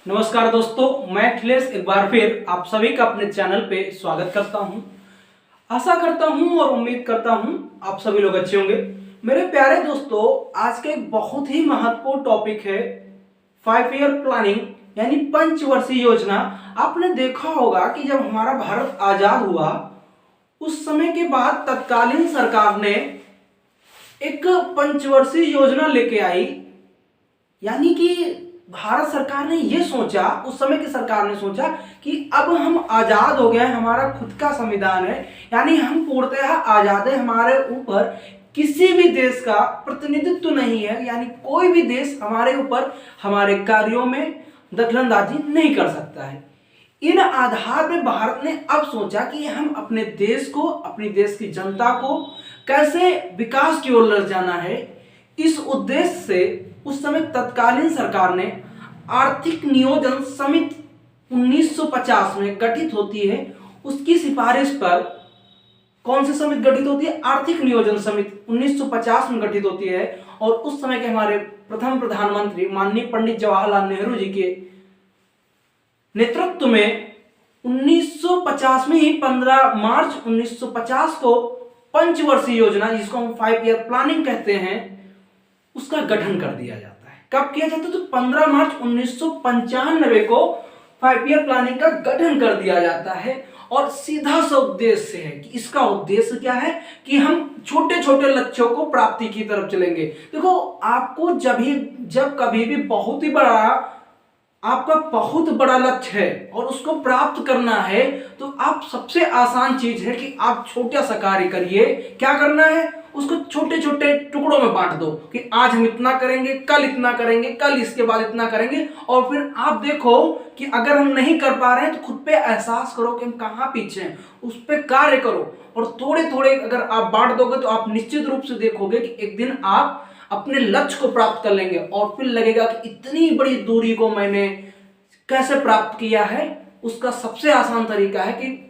नमस्कार दोस्तों, मैं अखिलेश एक बार फिर आप सभी का अपने चैनल पे स्वागत करता हूं। आशा करता हूं और उम्मीद करता हूं आप सभी लोग अच्छे होंगे। मेरे प्यारे दोस्तों, आज का एक बहुत ही महत्वपूर्ण टॉपिक है 5 ईयर प्लानिंग यानी पंचवर्षीय योजना। आपने देखा होगा कि जब हमारा भारत आजाद हुआ उस समय के बाद तत्कालीन सरकार ने एक पंचवर्षीय योजना लेके आई, यानी कि भारत सरकार ने यह सोचा, उस समय की सरकार ने सोचा कि अब हम आजाद हो गए हैं, हमारा खुद का संविधान है, यानी हम पूर्णतः आजाद है, हमारे ऊपर किसी भी देश का प्रतिनिधित्व नहीं है, यानी कोई भी देश हमारे ऊपर हमारे कार्यों में दखलंदाजी नहीं कर सकता है। इन आधार पर भारत ने अब सोचा कि हम अपने देश को, अपनी देश की जनता को कैसे विकास की ओर ले जाना है। इस उद्देश्य से उस समय तत्कालीन सरकार ने आर्थिक नियोजन समिति 1950 में गठित होती है। उसकी सिफारिश पर कौन सी समिति गठित होती है? आर्थिक नियोजन समिति 1950 में गठित होती है। और उस समय के हमारे प्रथम प्रधानमंत्री माननीय पंडित जवाहरलाल नेहरू जी के नेतृत्व में 1950 में ही 15 मार्च 1950 को पंचवर्षीय योजना, जिसको हम 5 ईयर प्लानिंग कहते हैं, उसका गठन कर दिया जाता है। कब किया जाता है? तो 15 मार्च 1995 को 5 ईयर प्लानिंग का गठन कर दिया जाता है। और सीधा सा उद्देश्य है कि इसका उद्देश्य क्या है कि हम छोटे छोटे लक्ष्यों को प्राप्ति की तरफ चलेंगे। देखो, आपको जब कभी भी आपका बहुत बड़ा लक्ष्य है और उसको प्राप्त करना है, तो आप सबसे आसान चीज है कि आप छोटा सा कार्य करिए। क्या करना है? उसको छोटे छोटे टुकड़ों में बांट दो कि आज हम इतना करेंगे, कल इतना करेंगे, कल इसके बाद इतना करेंगे। और फिर आप देखो कि अगर हम नहीं कर पा रहे हैं तो खुद पे एहसास करो कि हम कहाँ पीछे हैं, उस पर कार्य करो। और थोड़े थोड़े अगर आप बांट दोगे तो आप निश्चित रूप से देखोगे कि एक दिन आप अपने लक्ष्य को प्राप्त कर लेंगे। और फिर लगेगा कि इतनी बड़ी दूरी को मैंने कैसे प्राप्त किया है। उसका सबसे आसान तरीका है कि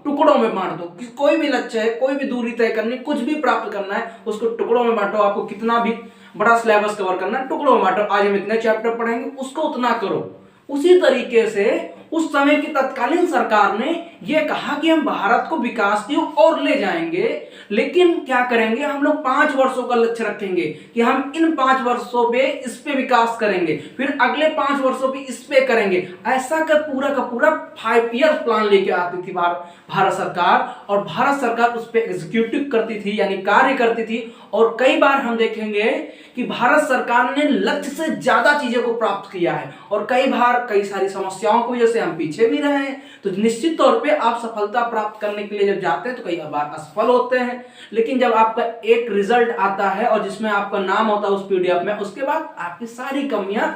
टुकड़ों में बांट दो। कि कोई भी लक्ष्य है, कोई भी दूरी तय करनी, कुछ भी प्राप्त करना है, उसको टुकड़ों में बांटो। आपको कितना भी बड़ा सिलेबस कवर करना है, टुकड़ों में बांटो। आज हम इतने चैप्टर पढ़ेंगे, उसको उतना करो। उसी तरीके से उस समय की तत्कालीन सरकार ने यह कहा कि हम भारत को विकास की ओर ले जाएंगे, लेकिन क्या करेंगे? हम लोग 5 वर्षों का लक्ष्य रखेंगे कि हम इन 5 वर्षों पे इस पे विकास करेंगे, फिर अगले 5 वर्षों पे इस पे करेंगे। ऐसा का पूरा 5 ईयर प्लान लेके आती थी भारत सरकार। और भारत सरकार उस पर एग्जीक्यूटिव करती थी, यानी कार्य करती थी। और कई बार हम देखेंगे कि भारत सरकार ने लक्ष्य से ज्यादा चीजों को प्राप्त किया है। और कई बार कई सारी समस्याओं को जैसे हम पीछे भी रहे हैं, तो निश्चित तौर पे आप सफलता प्राप्त करने के लिए जब जाते हैं तो कई बार असफल होते हैं। लेकिन जब आपका एक रिजल्ट आता है और जिसमें आपका नाम होता है उस पीडीएफ में, उसके बाद आपकी सारी कमियां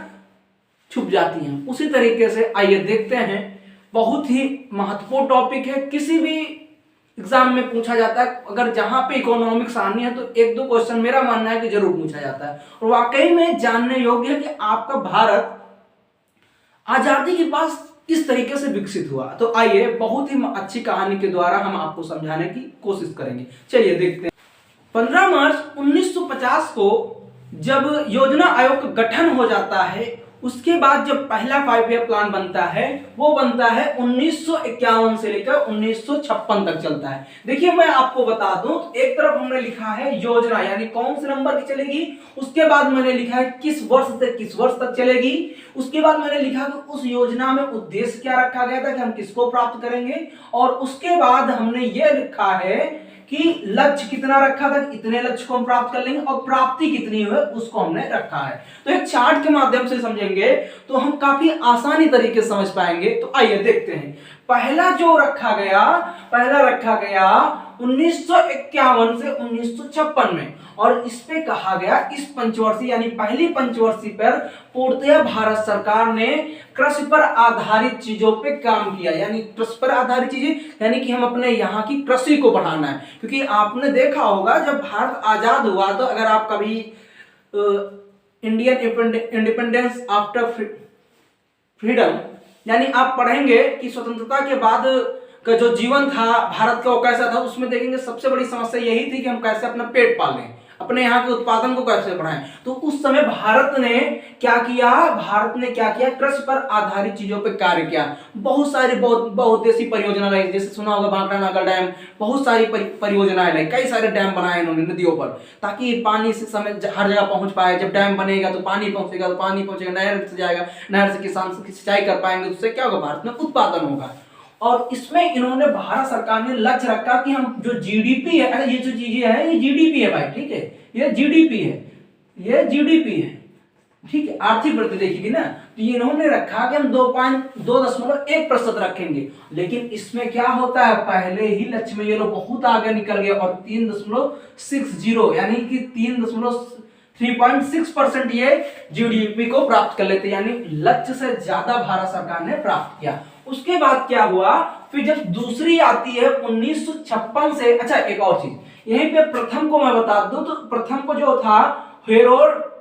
छुप जाती हैं। उसी तरीके से आइए देखते हैं, बहुत ही महत्वपूर्ण टॉपिक है। किसी भी एग्जाम में पूछा जाता है, अगर जहां पे इकोनॉमिक्स आनी है तो 1-2 क्वेश्चन मेरा मानना है कि जरूर पूछा जाता है। और वाकई में जानने योग्य है कि आपका भारत आजादी के पास किस तरीके से विकसित हुआ। तो आइए बहुत ही अच्छी कहानी के द्वारा हम आपको समझाने की कोशिश करेंगे। चलिए देखते हैं। 15 मार्च 1950 को जब योजना आयोग का गठन हो जाता है, उसके बाद जब पहला 5 ईयर प्लान बनता है, वो बनता है 1951 से लेकर 1956 तक चलता है। देखिए, मैं आपको बता दूं, एक तरफ हमने लिखा है योजना, यानी कौन से नंबर की चलेगी। उसके बाद मैंने लिखा है किस वर्ष से किस वर्ष तक चलेगी। उसके बाद मैंने लिखा कि उस योजना में उद्देश्य क्या रखा गया था कि हम किसको प्राप्त करेंगे। और उसके बाद हमने ये लिखा है कि लक्ष्य कितना रखा था, इतने लक्ष्य को हम प्राप्त कर लेंगे, और प्राप्ति कितनी हुई उसको हमने रखा है। तो एक चार्ट के माध्यम से समझेंगे तो हम काफी आसानी तरीके से समझ पाएंगे। तो आइए देखते हैं। पहला रखा गया 1951 से 1956 में। और इस पे कहा गया, इस पंचवर्षीय यानी पहली पंचवर्षीय पर पूर्णतः भारत सरकार ने कृषि पर आधारित चीजों पे काम किया। यानी कृषि पर आधारित चीजें, यानी कि हम अपने यहाँ की कृषि को बढ़ाना है। क्योंकि आपने देखा होगा जब भारत आजाद हुआ, तो अगर आप कभी इंडियन इंडिपेंडेंस आफ्टर फ्रीडम, यानी आप पढ़ेंगे कि स्वतंत्रता के बाद का जो जीवन था भारत का वो कैसा था, उसमें देखेंगे सबसे बड़ी समस्या यही थी कि हम कैसे अपना पेट पालें, अपने यहाँ के उत्पादन को कैसे बढ़ाएं। तो उस समय भारत ने क्या किया, कृषि पर आधारित चीजों पर कार्य किया। बहुत सारी बहुउद्देशीय परियोजना लाई, जैसे सुना होगा भाखड़ा नागल डैम, बहुत सारी परियोजनाएं लाई, कई सारे डैम बनाए इन्होंने नदियों पर, ताकि पानी से समय हर जगह पहुंच पाए। जब डैम बनेगा तो पानी पहुंचेगा, नहर से जाएगा, नहर से किसान सिंचाई कर पाएंगे, उससे क्या होगा, भारत में उत्पादन होगा। और इसमें इन्होंने, भारत सरकार ने लक्ष्य रखा कि हम जो जीडीपी है, ये जो चीजें है ये जीडीपी है भाई, ठीक है, ये जीडीपी है, ठीक है, आर्थिक वृद्धि देखिएगी ना। तो ये इन्होंने रखा कि हम 2.1% रखेंगे, लेकिन इसमें क्या होता है, पहले ही लक्ष्य में ये लोग बहुत आगे निकल गए और 3.60 यानी कि 3.6% ये जीडीपी को प्राप्त कर लेते, यानी लक्ष्य से ज्यादा भारत सरकार ने प्राप्त किया। उसके बाद क्या हुआ, फिर जब दूसरी आती है 1956 से, अच्छा एक और चीज यहीं पे प्रथम को मैं बता दूं, तो प्रथम को जो था हेरोडोर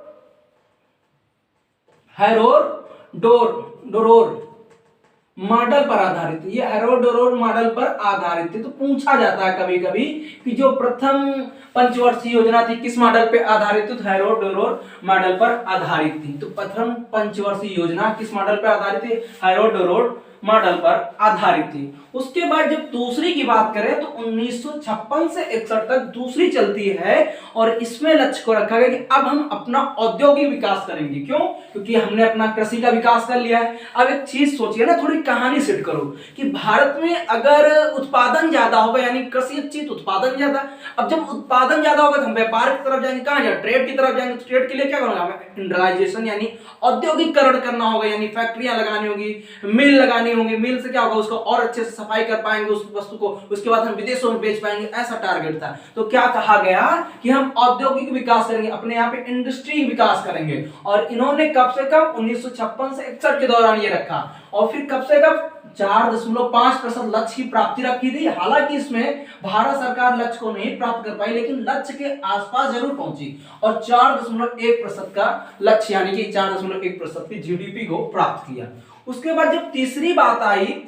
मॉडल पर आधारित, ये हेरोडोर मॉडल पर आधारित है। तो पूछा जाता है कभी कभी कि जो प्रथम पंचवर्षीय योजना थी किस मॉडल पे आधारित थी, तो हेरोडोर मॉडल पर आधारित थी। तो प्रथम पंचवर्षीय योजना किस मॉडल पर आधारित थी, हेरोडोर मॉडल पर आधारित थी। उसके बाद जब दूसरी की बात करें तो 1956 से 61 तक दूसरी चलती है, और इसमें लक्ष्य को रखा गया कि अब हम अपना औद्योगिक विकास करेंगे। क्यों, क्योंकि हमने अपना कृषि का विकास कर लिया है। अब एक चीज सोचिए ना, थोड़ी कहानी सेट करो कि भारत में अगर उत्पादन ज्यादा होगा, यानी कृषि अच्छी तो उत्पादन ज्यादा। अब जब उत्पादन ज्यादा होगा तो हम व्यापार की तरफ जाएंगे, कहां जाए, ट्रेड की तरफ जाएंगे। ट्रेड के लिए क्या करना होगा, इंडस्ट्रियलाइजेशन यानी औद्योगिकरण करना होगा, यानी फैक्ट्रियां लगानी होगी, मिल लगानी होंगे, मिल से क्या होगा, उसको और अच्छे से सफाई कर पाएंगे उस वस्तु को, उसके बाद हम विदेशों में बेच पाएंगे, ऐसा टारगेट था। तो क्या कहा गया कि हम औद्योगिक विकास करेंगे, अपने यहाँ पे इंडस्ट्री विकास करेंगे। और इन्होंने कब से कब 1956 से 61 के दौरान ये रखा, और फिर कब से कब 4.5% लक्ष्य की प्राप्ति रखी थी। हालांकि इसमें भारत सरकार लक्ष्य को नहीं प्राप्त कर पाई, लेकिन लक्ष्य के आसपास जरूर पहुंची और 4.1% का लक्ष्य यानी कि 4.1% की जीडीपी को प्राप्त किया। उसके बाद जब तीसरी बात आई तो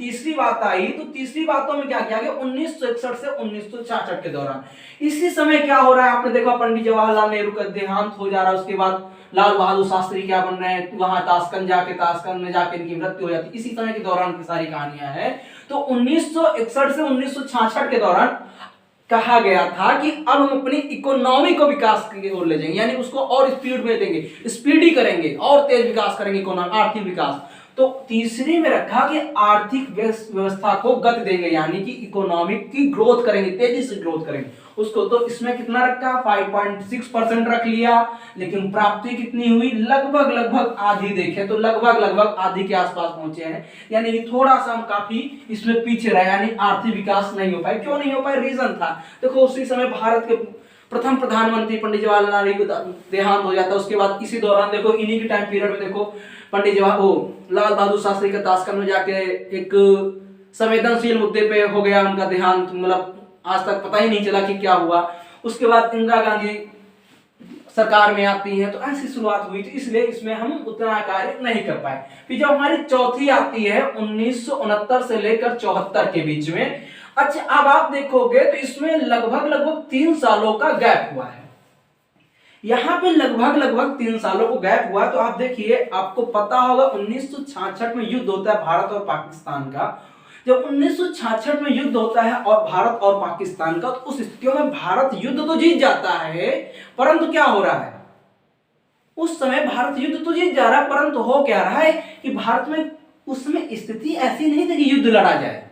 तीसरी बातों में क्या किया गया, 1961 से 1966 के दौरान। इसी समय क्या हो रहा है, आपने देखा पंडित जवाहरलाल नेहरू का देहांत हो जा रहा है। उसके बाद लाल बहादुर शास्त्री क्या बन रहे हैं, वहां ताशकंद में जाके इनकी मृत्यु हो जाती है। इसी समय के दौरान की सारी कहानियां हैं। तो 1961 से 1966 के दौरान कहा गया था कि अब हम अपनी इकोनॉमी को विकास की ओर ले जाएंगे, यानी उसको और स्पीड में देंगे, स्पीडी करेंगे और तेज विकास करेंगे, इकोनॉमी आर्थिक विकास। तो तीसरी में रखा कि आर्थिक व्यवस्था को गति देंगे, यानी कि इकोनॉमिक की ग्रोथ करेंगे, तेजी से ग्रोथ करेंगे उसको। तो इसमें कितना रखा, 5.6% रख लिया, लेकिन प्राप्ति कितनी हुई, लगभग आधी। देखें तो लगभग आधी के आसपास पहुंचे हैं, यानी कि थोड़ा सा हम काफी इसमें पीछे रहे, यानी आर्थिक विकास नहीं हो पाए। क्यों नहीं हो पाए, रीजन था, देखो उसी समय भारत के प्रथम प्रधानमंत्री पंडित जवाहरलाल नेहरू का देहांत हो जाता है। उसके बाद इसी दौरान देखो, इन्हीं के टाइम पीरियड में देखो लाल बहादुर शास्त्री का ताशकंद में जाके एक संवेदनशील मुद्दे पे हो गया उनका देहांत, मतलब आज तक पता ही नहीं चला कि क्या हुआ। उसके बाद इंदिरा गांधी सरकार में आती है, तो ऐसी शुरुआत हुई थी, इसलिए इसमें हम उतना कार्य नहीं कर पाए। फिर जब हमारी चौथी आती है 1969 से लेकर 74 के बीच में। अच्छा, अब आप देखोगे तो इसमें लगभग 3 सालों का गैप हुआ है। यहां पे लगभग 3 सालों को गैप हुआ। तो आप देखिए, आपको पता होगा 1966 में युद्ध होता है भारत और पाकिस्तान का। जब 1966 में युद्ध होता है और भारत और पाकिस्तान का, तो उस स्थितियों में भारत युद्ध तो जीत जाता है, परंतु क्या हो रहा है, उस समय भारत युद्ध तो जीत जा रहा है, परंतु हो क्या रहा है कि भारत में उस समय स्थिति ऐसी नहीं थी कि युद्ध लड़ा जाए।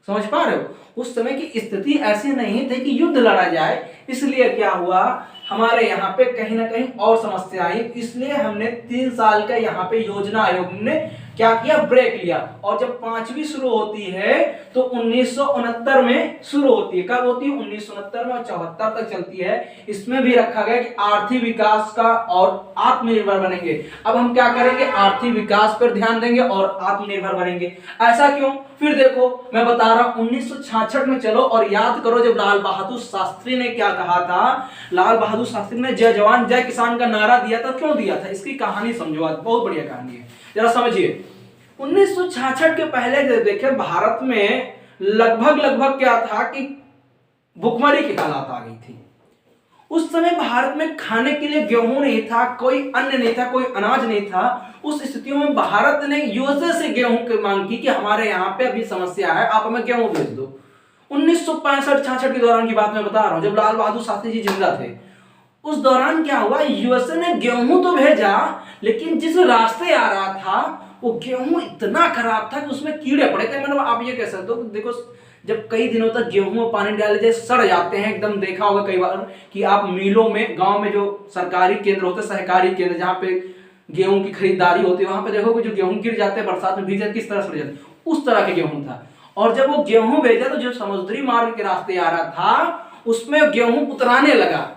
समझ पा रहे हो, उस समय की स्थिति ऐसी नहीं थी कि युद्ध लड़ा जाए। इसलिए क्या हुआ, हमारे यहाँ पे कहीं ना कहीं और समस्या आई। इसलिए हमने 3 साल का यहाँ पे योजना आयोग ने क्या किया, ब्रेक लिया। और जब 5वीं शुरू होती है तो 1969 में शुरू होती है। कब होती है, 1969 में, और 74 तक चलती है। इसमें भी रखा गया कि आर्थिक विकास का और आत्मनिर्भर बनेंगे। अब हम क्या करेंगे, आर्थिक विकास पर ध्यान देंगे और आत्मनिर्भर बनेंगे। ऐसा क्यों, फिर देखो मैं बता रहा हूं, 1966 में चलो और याद करो जब लाल बहादुर शास्त्री ने क्या कहा था। लाल बहादुर शास्त्री ने जय जवान जय किसान का नारा दिया था। क्यों दिया था, इसकी कहानी समझो, आज बहुत बढ़िया कहानी है, जरा समझिए। 1966 के पहले देखे भारत में लगभग क्या था कि भुखमरी की हालात आ गई थी। उस समय भारत में खाने के लिए गेहूं नहीं था, कोई अन्न नहीं था, कोई अनाज नहीं था। उस स्थितियों में भारत ने यूएसए से गेहूं की मांग की कि हमारे यहाँ पे अभी समस्या है, आप हमें गेहूं भेज दो। 1965-66 के दौरान की बात मैं बता रहा हूं, जब लाल बहादुर शास्त्री जी जिंदा थे। उस दौरान क्या हुआ, यूएसए ने गेहूं तो भेजा, लेकिन जिस रास्ते आ रहा था वो गेहूं इतना खराब था कि उसमें कीड़े पड़े थे। मतलब आप ये कह सकते हो, देखो जब कई दिनों तक गेहूं में पानी डाले जाए सड़ जाते हैं एकदम। देखा होगा कई बार कि आप मिलों में, गांव में जो सरकारी केंद्र होते हैं, सहकारी केंद्र जहां पे गेहूं की खरीदारी होती है, वहां पे देखोगे जो गेहूं गिर जाते हैं बरसात में, भीग जाते किस तरह सड़ जाते, उस तरह के गेहूं था। और जब वो गेहूं भेजा तो जो समुद्री मार्ग के रास्ते आ रहा था उसमें गेहूं उतराने लगा,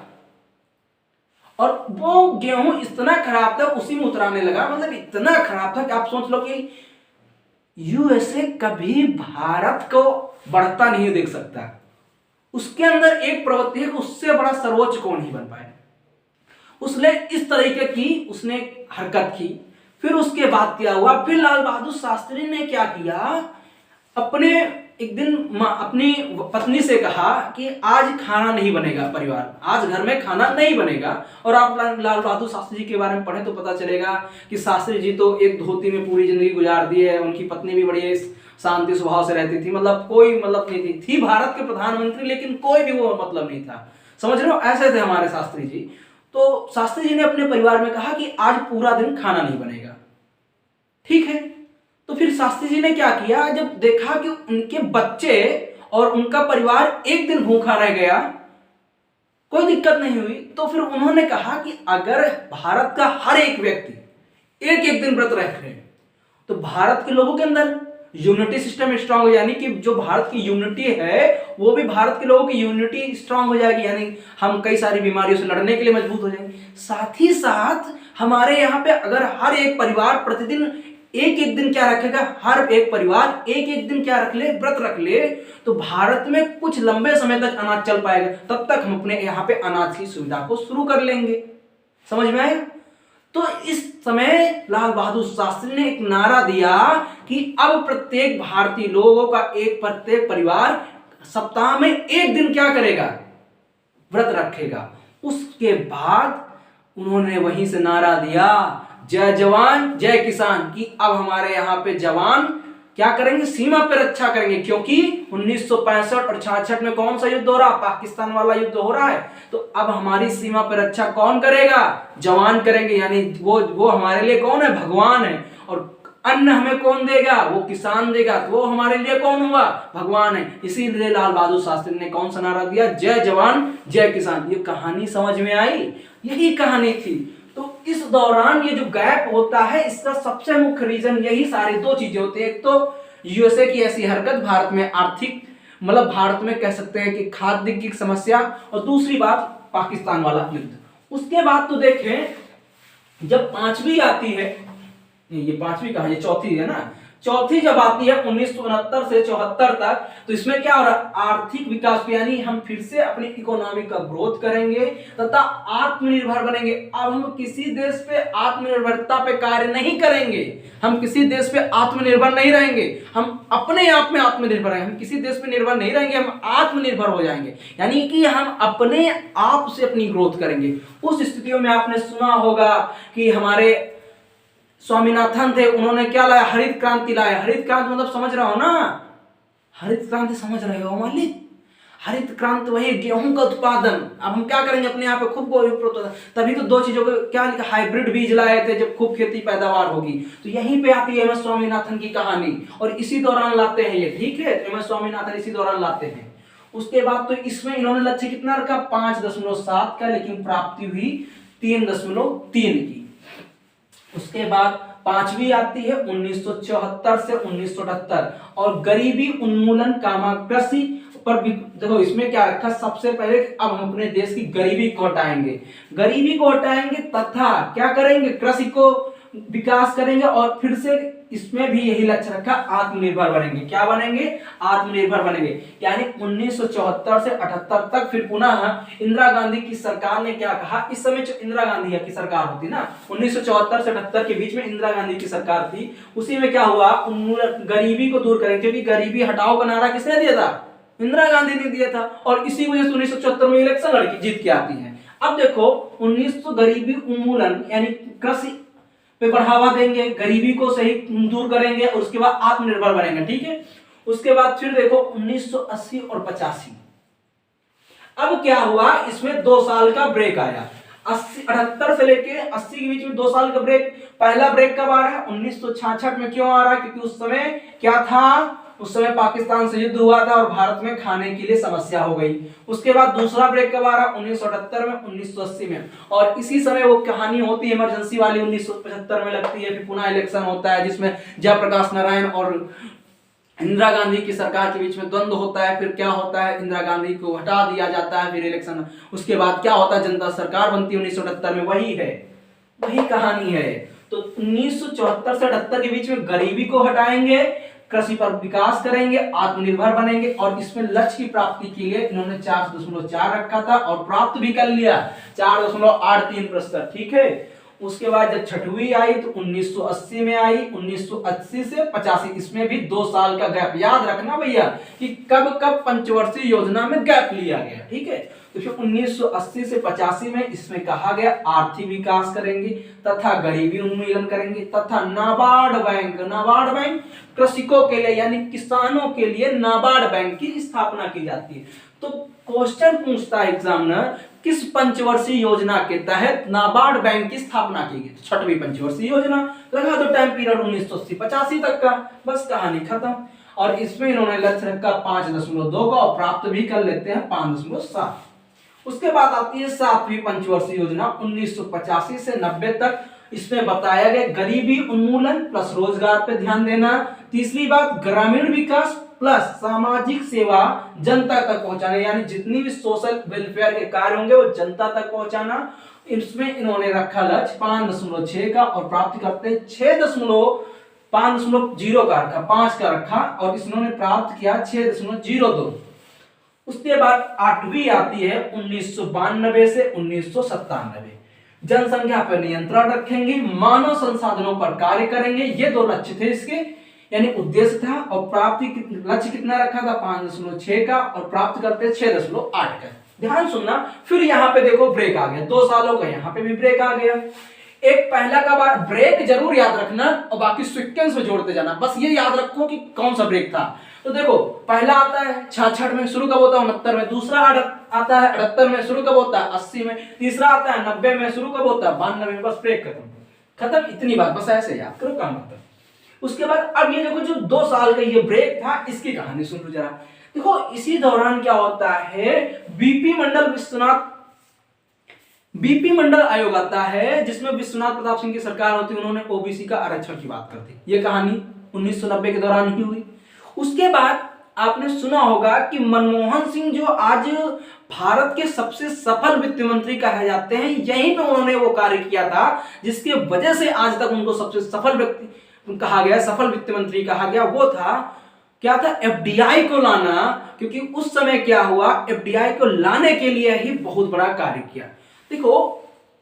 और वो गेहूं इतना खराब था उसी में उतराने लगा। मतलब इतना खराब था कि आप सोच लो कि यूएसए कभी भारत को बढ़ता नहीं देख सकता। उसके अंदर एक प्रवृत्ति है कि उससे बड़ा सर्वोच्च कौन ही बन पाए। उसने इस तरीके की उसने हरकत की। फिर उसके बाद क्या हुआ, फिर लाल बहादुर शास्त्री ने क्या किया, अपने एक दिन अपनी पत्नी से कहा कि आज खाना नहीं बनेगा, परिवार आज घर में खाना नहीं बनेगा। और आप लाल बहादुर शास्त्री जी के बारे में पढ़े तो पता चलेगा कि शास्त्री जी तो एक धोती में पूरी जिंदगी गुजार दी है। उनकी पत्नी भी बड़ी शांति स्वभाव से रहती थी, मतलब कोई मतलब नहीं थी भारत के प्रधानमंत्री, लेकिन कोई भी वो मतलब नहीं था, समझ रहे हो, ऐसे थे हमारे शास्त्री जी। तो शास्त्री जी ने अपने परिवार में कहा कि आज पूरा दिन खाना नहीं बनेगा। ठीक है, तो फिर शास्त्री जी ने क्या किया, जब देखा कि उनके बच्चे और उनका परिवार एक दिन भूखा रह गया, कोई दिक्कत नहीं हुई, तो फिर उन्होंने कहा कि अगर भारत का हर एक व्यक्ति एक एक दिन व्रत रखे तो भारत के लोगों के अंदर यूनिटी सिस्टम स्ट्रांग हो, यानी कि जो भारत की यूनिटी है वो भी भारत के लोगों की यूनिटी स्ट्रांग हो जाएगी, यानी हम कई सारी बीमारियों से लड़ने के लिए मजबूत हो जाएंगे। साथ ही साथ हमारे यहाँ पे अगर हर एक परिवार प्रतिदिन एक एक दिन क्या रखेगा, हर एक परिवार एक एक दिन क्या रख ले, व्रत रख ले, तो भारत में कुछ लंबे समय तक अनाज चल पाएगा। तब तक हम अपने यहाँ पे अनाज की सुविधा को शुरू कर लेंगे। समझ में आया? तो इस समय लाल बहादुर शास्त्री ने एक नारा दिया कि अब प्रत्येक भारतीय लोगों का एक प्रत्येक परिवार सप्ताह में एक दिन क्या करेगा, व्रत रखेगा। उसके बाद उन्होंने वहीं से नारा दिया जय जवान जय किसान, कि अब हमारे यहाँ पे जवान क्या करेंगे, सीमा पर रक्षा करेंगे। क्योंकि 1965 और 66 में कौन सा युद्ध हो रहा, पाकिस्तान वाला युद्ध हो रहा है, तो अब हमारी सीमा पर रक्षा कौन करेगा, जवान करेंगे। यानी वो हमारे लिए कौन है, भगवान है। और अन्न हमें कौन देगा, वो किसान देगा, तो वो हमारे लिए कौन हुआ, भगवान है। इसीलिए लाल बहादुर शास्त्री ने कौन सा नारा दिया, जय जवान जय किसान। ये कहानी समझ में आई, यही कहानी थी। तो इस दौरान ये जो गैप होता है इसका सबसे मुख्य रीजन यही सारी दो चीजें होती है। एक तो यूएसए की ऐसी हरकत, भारत में आर्थिक मतलब भारत में कह सकते हैं कि खाद्य की समस्या, और दूसरी बात पाकिस्तान वाला युद्ध। उसके बाद तो देखें जब पांचवी आती है, ये पांचवी कहा, ये चौथी है ना, चौथी जब आती है 1969 से 74 तक, तो इसमें क्या हो रहा है, आर्थिक विकास, यानी हम फिर से अपनी इकोनॉमी का ग्रोथ करेंगे तथा आत्मनिर्भर बनेंगे। अब हम किसी देश पे आत्मनिर्भरता पे कार्य नहीं करेंगे, हम किसी देश पे आत्मनिर्भर नहीं रहेंगे, हम अपने आप में आत्मनिर्भर हैं। हम किसी देश पे निर्भर नहीं रहेंगे, हम आत्मनिर्भर हो जाएंगे, यानी कि हम अपने आप से अपनी ग्रोथ करेंगे। उस स्थितियों में आपने सुना होगा कि हमारे स्वामीनाथन थे, उन्होंने क्या लाया, हरित क्रांति लाया। हरित क्रांति मतलब समझ रहा हो ना, हरित क्रांति समझ रहे हो मालिक, हरित क्रांति वही गेहूं का उत्पादन। अब हम क्या करेंगे, अपने यहाँ पे खूब, तभी तो दो चीजों को क्या लिखा, हाइब्रिड बीज लाए थे जब खूब खेती पैदावार होगी। तो यहीं पे आती है एम एस स्वामीनाथन की कहानी, और इसी दौरान लाते हैं ये, ठीक है, एम एस स्वामीनाथन इसी दौरान लाते हैं। उसके बाद तो इसमें इन्होंने लक्ष्य कितना रखा, 5.7 का, लेकिन प्राप्ति हुई 3.3 की। उसके बाद पांचवी आती है 1974 से 1978, और गरीबी उन्मूलन कामाकृषि पर भी देखो इसमें क्या रखा, सबसे पहले अब हम अपने देश की गरीबी को हटाएंगे, गरीबी को हटाएंगे तथा क्या करेंगे, कृषि को विकास करेंगे, और फिर से इसमें भी यही लक्ष्य रखा, आत्मनिर्भर बनेंगे। क्या बनेंगे, आत्मनिर्भर बनेंगे। यानी 1974 से 78 तक फिर पुनः इंदिरा गांधी की सरकार ने क्या कहा, इस समय जो इंदिरा गांधी की सरकार होती ना, 1974 से 78 के बीच में इंदिरा गांधी की सरकार थी, उसी में क्या हुआ, गरीबी को दूर करेंगे, क्योंकि गरीबी हटाओ का नारा किसने दिया था, इंदिरा गांधी ने दिया था, और इसी वजह से 1974 में इलेक्शन लड़की जीत के आती है। अब देखो 1900 गरीबी उन्मूलन यानी कृषि पे बढ़ावा देंगे, गरीबी को सही दूर करेंगे और उसके बाद आत्मनिर्भर बनेंगे, ठीक है। उसके बाद फिर देखो 1980 और 85, अब क्या हुआ, इसमें 2 साल का ब्रेक आया। 78 से लेके 80 के बीच में 2 साल का ब्रेक। पहला ब्रेक कब आ रहा है, 1966 में। क्यों आ रहा है, क्योंकि उस समय क्या था, उस समय पाकिस्तान से युद्ध हुआ था और भारत में खाने के लिए समस्या हो गई। उसके बाद दूसरा ब्रेक कब आ रहा है, 1978 में, 1980 में। और इसी समय वो कहानी होती है इमरजेंसी वाली, 1975 में लगती है। फिर पुनः इलेक्शन होता है जिसमें जयप्रकाश नारायण और इंदिरा गांधी की सरकार के बीच में द्वंद्व होता है। फिर क्या होता है, इंदिरा गांधी को हटा दिया जाता है, फिर इलेक्शन। उसके बाद क्या होता है, जनता सरकार बनती है 1978 में। वही है, वही कहानी है। तो 1974 से 78 के बीच में गरीबी को हटाएंगे, कृषि पर विकास करेंगे, आत्मनिर्भर बनेंगे। और इसमें लक्ष्य की प्राप्ति के लिए इन्होंने 4.4 रखा था और प्राप्त भी कर लिया, 4.83%, ठीक है। उसके बाद जब छठवीं आई तो 1980 में आई, 1980 से 85, इसमें भी 2 साल का गैप। याद रखना भैया कि कब कब पंचवर्षीय योजना में गैप लिया गया, ठीक है। तो फिर 1980 से 85 में इसमें कहा गया आर्थिक विकास करेंगे तथा गरीबी उन्मूलन करेंगे तथा नाबार्ड बैंक कृषकों के लिए यानी किसानों के लिए नाबार्ड बैंक की स्थापना की जाती है। तो क्वेश्चन पूछता है एग्जामिनर, किस पंचवर्षीय योजना के तहत नाबार्ड बैंक की स्थापना की गई? छठवीं पंचवर्षीय योजना। लगा दो टाइम पीरियड 1980-85 तक का, बस कहानी खत्म। और इसमें इन्होंने लक्ष्य रखा 5.2 का और प्राप्त भी कर लेते हैं 5.7। उसके बाद आती है 7वीं पंचवर्षीय योजना 1985 से 90 तक। इसमें बताया गया गरीबी उन्मूलन प्लस रोजगार पे ध्यान देना। तीसरी बात ग्रामीण विकास प्लस सामाजिक सेवा जनता तक पहुंचाना, यानी जितनी भी सोशल वेलफेयर के कार्य होंगे वो जनता तक पहुंचाना। इसमें इन्होंने रखा लक्ष्य 5.6 का और प्राप्त करते हैं 5.0 का रखा, 5 का रखा और इन्होंने प्राप्त किया 6.02। उसके बाद 8वीं आती है 1992 से 1997। जनसंख्या पर नियंत्रण रखेंगे, मानव संसाधनों पर कार्य करेंगे, ये 2 लक्ष्य थे इसके, यानी उद्देश्य था। और प्राप्ति लक्ष्य कितना रखा था, 5.6 का और प्राप्त करते 6.8 का। ध्यान सुनना, फिर यहाँ पे देखो ब्रेक आ गया 2 सालों का, यहाँ पे भी ब्रेक आ गया। एक पहला का बार ब्रेक जरूर याद रखना और बाकी सीक्वेंस में जोड़ते जाना, बस ये याद रखो कि कौन सा ब्रेक था। तो देखो पहला आता है 66 में, शुरू कब होता है 69 में। दूसरा आता है 78 में, शुरू कब होता है 80 में। तीसरा आता है 90 में, शुरू कब होता है 92 में। बस ब्रेक खत्म, इतनी बात, बस ऐसे याद करो, काम खत्म। उसके बाद अब ये देखो जो 2 साल का ये ब्रेक था, इसकी कहानी सुन लो जरा। देखो इसी दौरान क्या होता है, बीपी मंडल आयोग आता है जिसमें विश्वनाथ प्रताप सिंह की सरकार होती है। उन्होंने ओबीसी का आरक्षण की बात करती, ये कहानी 1990 के दौरान ही हुई। उसके बाद आपने सुना होगा कि मनमोहन सिंह जो आज भारत के सबसे सफल वित्त मंत्री कहे जाते हैं, यहीं पे उन्होंने वो कार्य किया था जिसकी वजह से आज तक उनको सबसे सफल व्यक्ति कहा गया, सफल वित्त मंत्री कहा गया। वो था क्या था, एफडीआई को लाना। क्योंकि उस समय क्या हुआ, एफडीआई को लाने के लिए ही बहुत बड़ा कार्य किया। देखो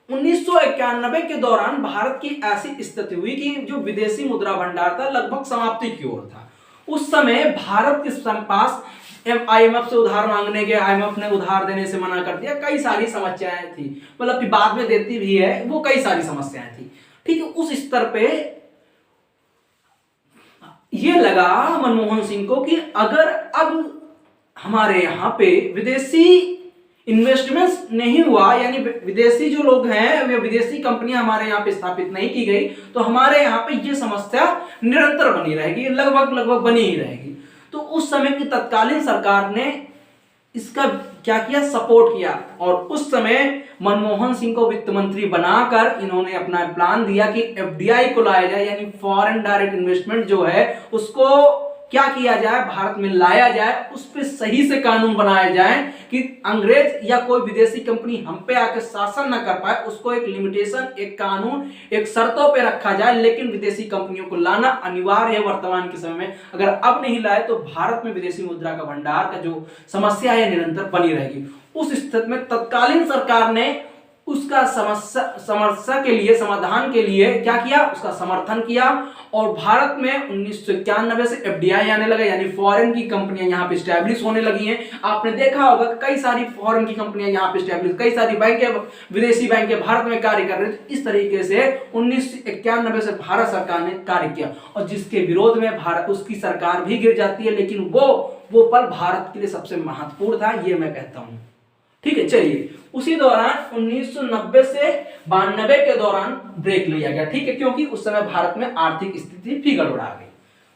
1991 के दौरान भारत की ऐसी स्थिति हुई कि जो विदेशी मुद्रा भंडार था लगभग समाप्ति की ओर था। उस समय भारत के पास आईएमएफ से उधार मांगने के, आईएमएफ ने उधार देने से मना कर दिया, कई सारी समस्याएं थी, मतलब कि बाद में देती भी है, वो कई सारी समस्याएं थी, ठीक है। उस स्तर पे ये लगा मनमोहन सिंह को कि अगर अब हमारे यहाँ पे विदेशी इन्वेस्टमेंट्स नहीं हुआ, यानी विदेशी जो लोग हैं, वे विदेशी कंपनियां हमारे यहाँ पे स्थापित नहीं की गई, तो हमारे यहाँ पे ये समस्या निरंतर बनी रहेगी, लगभग बनी ही रहेगी। तो उस समय की तत्कालीन सरकार ने इसका क्या किया, सपोर्ट किया। और उस समय मनमोहन सिंह को वित्त मंत्री बनाकर इन्होंने अपना प्लान दिया कि एफडीआई को लाया जाए, यानी फॉरेन डायरेक्ट इन्वेस्टमेंट जो है उसको क्या किया जाए, भारत में लाया जाए, उस पर सही से कानून बनाए जाए कि अंग्रेज या कोई विदेशी कंपनी हम पे आकर शासन न कर पाए। उसको एक लिमिटेशन, एक कानून, एक शर्तों पे रखा जाए, लेकिन विदेशी कंपनियों को लाना अनिवार्य है वर्तमान के समय में। अगर अब नहीं लाए तो भारत में विदेशी मुद्रा का भंडार का जो समस्या है निरंतर बनी रहेगी। उस स्थिति में तत्कालीन सरकार ने उसका समस्या के लिए, समाधान के लिए क्या किया, उसका समर्थन किया। और भारत में 1991 से एफडीआई आने लगा, यानी फॉरेन की कंपनियां यहाँ पे स्टैब्लिश होने लगी हैं। आपने देखा होगा कई सारी फॉरेन की कंपनियां यहाँ पे स्टैब्लिश, कई सारी बैंकें, विदेशी बैंकें भारत में कार्य कर रही थी। इस तरीके से 1991 से भारत सरकार ने कार्य किया, और जिसके विरोध में भारत, उसकी सरकार भी गिर जाती है, लेकिन वो पल भारत के लिए सबसे महत्वपूर्ण था, ये मैं कहता हूं। ठीक है, चलिए उसी दौरान 1990 से 92 के दौरान ब्रेक लिया गया। ठीक है, क्योंकि उस समय भारत में आर्थिक स्थिति भी गड़बड़ा गई।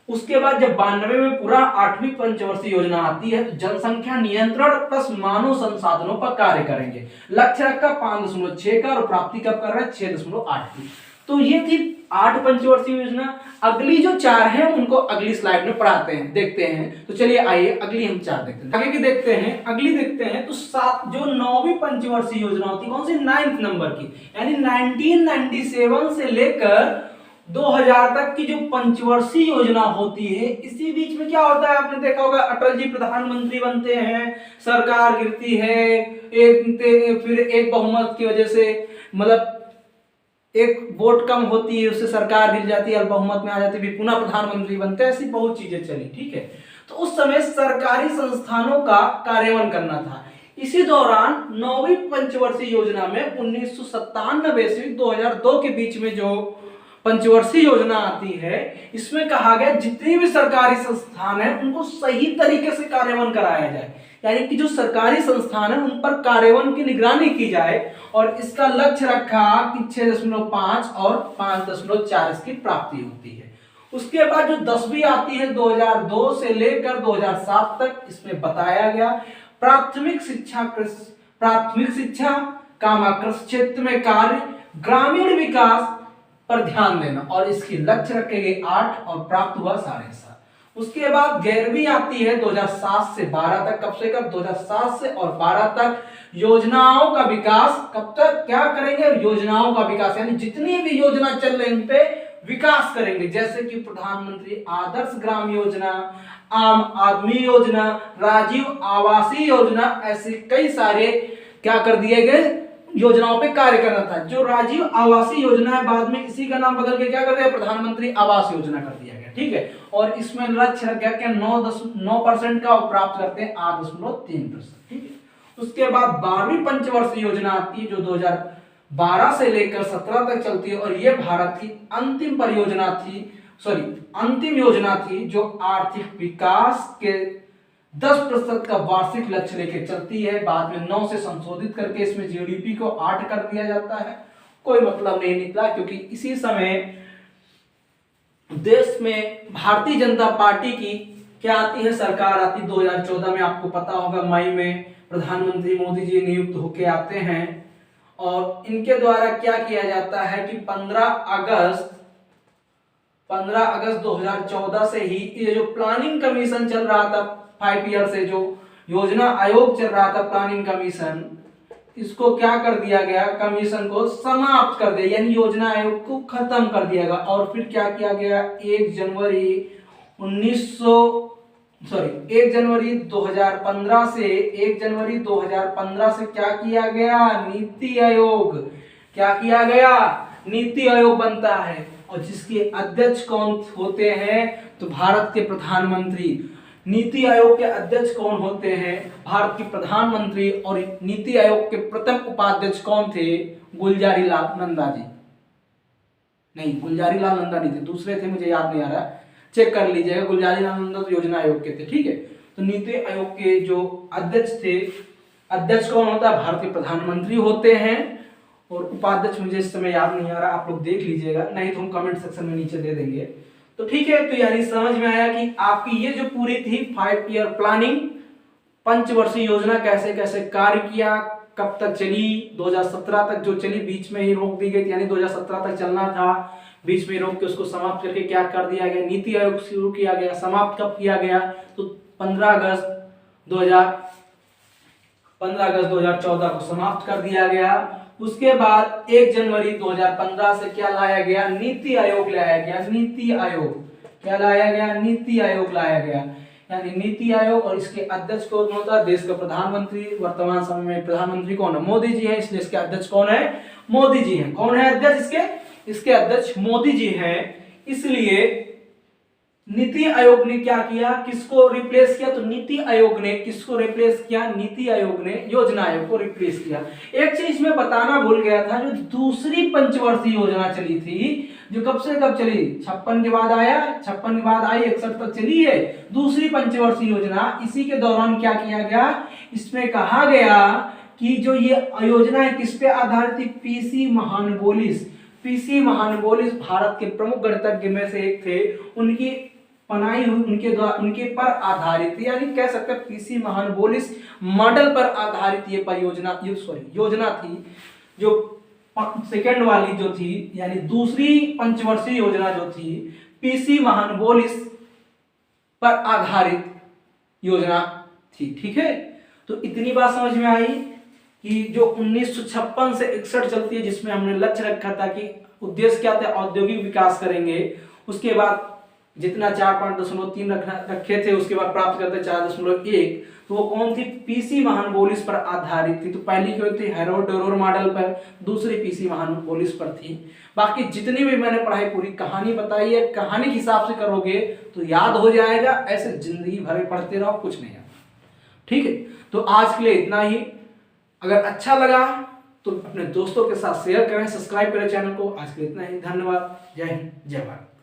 उसके बाद जब 92 में पूरा 8वीं पंचवर्षीय योजना आती है, तो जनसंख्या नियंत्रण प्लस मानव संसाधनों पर कार्य करेंगे। लक्ष्य रखा 5.6 का, और प्राप्ति कब कर रहे हैं, 6.8 की। तो ये थी 8 पंचवर्षीय योजना। अगली जो 4 है उनको अगली स्लाइड में पढ़ाते हैं, देखते हैं। तो चलिए आइए अगली हम 4 देखते हैं, आगे की देखते हैं। अगली देखते हैं तो 7 जो 9वीं पंचवर्षीय योजना होती है, कौन सी, 9th नंबर की, यानी 1997 से लेकर 2000 तक की जो पंचवर्षीय योजना होती है। इसी बीच में क्या होता है, आपने देखा होगा, अटल जी प्रधानमंत्री बनते हैं, सरकार गिरती है, फिर एक बहुमत की वजह से, मतलब एक वोट कम होती है, उससे सरकार गिर जाती है और बहुमत में आ जाती है, पुनः प्रधानमंत्री बनते हैं, ऐसी बहुत चीजें चली। ठीक है, तो उस समय सरकारी संस्थानों का कार्यान्वयन करना था। इसी दौरान 9वीं पंचवर्षीय योजना में 1997 से 2002 के बीच में जो पंचवर्षीय योजना आती है, इसमें कहा गया जितने भी सरकारी संस्थान हैं उनको सही तरीके से कार्यान्वयन कराया जाए, यानी कि जो सरकारी संस्थान है उन पर कार्यान्वयन की निगरानी की जाए। और इसका लक्ष्य रखा कि 6.5 और 5.4 इसकी प्राप्ति होती है। उसके बाद जो 10वीं आती है 2002 से लेकर 2007 तक, इसमें बताया गया प्राथमिक शिक्षा, कामाकृत क्षेत्र में कार्य, ग्रामीण विकास पर ध्यान देना, और इसकी लक्ष्य रखे गए 8 और प्राप्त हुआ 7.5। उसके बाद 11वीं आती है 2007 से 12 तक, कब से कब, 2007 से और 12 तक, योजनाओं का विकास। कब तक क्या करेंगे, योजनाओं का विकास, यानी जितनी भी योजना चल रही उन पे विकास करेंगे, जैसे कि प्रधानमंत्री आदर्श ग्राम योजना, आम आदमी योजना, राजीव आवासीय योजना, ऐसे कई सारे क्या कर दिए गए, योजनाओं पे कार्य करना था। जो राजीव आवासीय योजना है, बाद में इसी का नाम बदल के क्या कर दिया, प्रधानमंत्री आवास योजना कर दिया गया। ठीक है, और इसमें लक्ष्य रख गया कि 9% का, और प्राप्त करते हैं 8.3%। ठीक है, उसके बाद 12वीं पंचवर्षीय योजना आती है, जो 2012 से लेकर 17 तक चलती है, और यह भारत की अंतिम परियोजना थी, अंतिम योजना थी, जो आर्थिक विकास के 10% का वार्षिक लक्ष्य लेकर चलती है। बाद में 9 से संशोधित करके इसमें जीडीपी को 8 कर दिया जाता है। कोई मतलब नहीं निकला, क्योंकि इसी समय देश में भारतीय जनता पार्टी की क्या आती है, सरकार आती 2014 में। आपको पता होगा मई में प्रधानमंत्री मोदी जी नियुक्त होके आते हैं, और इनके द्वारा क्या किया जाता है कि 15 अगस्त 2014 से ही ये जो प्लानिंग कमीशन चल रहा था 5 ईयर से, जो योजना आयोग चल रहा था प्लानिंग कमीशन, इसको क्या कर दिया गया, कमीशन को समाप्त कर दिया, यानी योजना आयोग को खत्म कर दिया गया। और फिर क्या किया गया, 1 जनवरी 2015 से क्या किया गया, नीति आयोग, क्या किया गया, नीति आयोग बनता है। और जिसके अध्यक्ष कौन होते हैं, तो भारत के प्रधानमंत्री। नीति आयोग के अध्यक्ष कौन होते हैं, भारत के प्रधानमंत्री। और नीति आयोग के प्रथम उपाध्यक्ष कौन थे, गुलजारी लाल नंदा जी। नहीं, गुलजारी लाल नंदा नहीं थे, दूसरे थे, मुझे याद नहीं आ रहा, चेक कर लीजिएगा। गुलजारी लाल नंदा तो योजना आयोग के थे। ठीक है, तो नीति आयोग के जो अध्यक्ष थे, अध्यक्ष कौन होता है, भारत के प्रधानमंत्री होते हैं। और उपाध्यक्ष मुझे इस समय याद नहीं आ रहा, आप लोग देख लीजिएगा, नहीं तो हम कमेंट सेक्शन में नीचे दे देंगे। तो ठीक है, तो यानी समझ में आया कि आपकी ये जो पूरी थी 5 ईयर प्लानिंग, पंचवर्षीय योजना कैसे कैसे कार्य किया, कब तक चली, 2017 तक जो चली, बीच में ही रोक दी गई, यानी 2017 तक चलना था, बीच में रोक के उसको समाप्त करके क्या कर दिया गया, नीति आयोग शुरू किया गया। समाप्त कब किया गया, तो 15 अगस्त 2014 को समाप्त कर दिया गया। उसके बाद 1 जनवरी 2015 से क्या लाया गया, नीति आयोग लाया गया। नीति आयोग क्या लाया गया, नीति आयोग लाया गया। यानी नीति आयोग, और इसके अध्यक्ष कौन होता है? देश का प्रधानमंत्री। वर्तमान समय में प्रधानमंत्री कौन है? मोदी जी है, इसलिए इसके अध्यक्ष कौन है? मोदी जी हैं। कौन है अध्यक्ष इसके अध्यक्ष मोदी जी हैं। इसलिए नीति आयोग ने क्या किया? किसको रिप्लेस किया? तो नीति आयोग ने किसको रिप्लेस किया? नीति आयोग ने योजना आयोग को रिप्लेस किया। एक चीज मैं बताना भूल गया था, जो दूसरी पंचवर्षीय योजना चली थी, जो कब से कब चली? 56 के बाद आया, 56 के बाद आई, 61 तक चली है दूसरी पंचवर्षीय योजना। इसी के दौरान क्या किया गया? इसमें कहा गया कि जो ये योजना है किस पे आधारित थी? पीसी महानवोलिस। पीसी महानवोलिस भारत के प्रमुख गणितज्ञ में से एक थे, उनकी बनाई हुई उनके पर आधारित, यानी कह सकते हैं पीसी महानवोलिस मॉडल पर आधारित ये परियोजना, योजना थी। जो सेकंड वाली जो थी, यानी दूसरी पंचवर्षीय योजना जो थी, पीसी महानवोलिस पर आधारित योजना थी। ठीक है, तो इतनी बात समझ में आई कि जो 1956 से 61 चलती है, जिसमें हमने लक्ष्य रखा था कि उद्देश्य क्या था? औद्योगिक विकास करेंगे। उसके बाद जितना 4.3 रखे थे, उसके बाद प्राप्त करते 4.1, तो वो कौन थी? पीसी महानवोलिस पर आधारित थी। तो पहली क्या थी? हेरोडोरोर मॉडल पर, दूसरी पीसी महानवोलिस पर थी। बाकी जितनी भी मैंने पढ़ाई पूरी कहानी बताई है, कहानी के हिसाब से करोगे तो याद हो जाएगा, ऐसे जिंदगी भर पढ़ते रहो, कुछ नहीं आता। ठीक है, तो आज के लिए इतना ही। अगर अच्छा लगा तो अपने दोस्तों के साथ शेयर करें, सब्सक्राइब करें चैनल को। आज के लिए इतना ही, धन्यवाद। जय हिंद, जय भारत।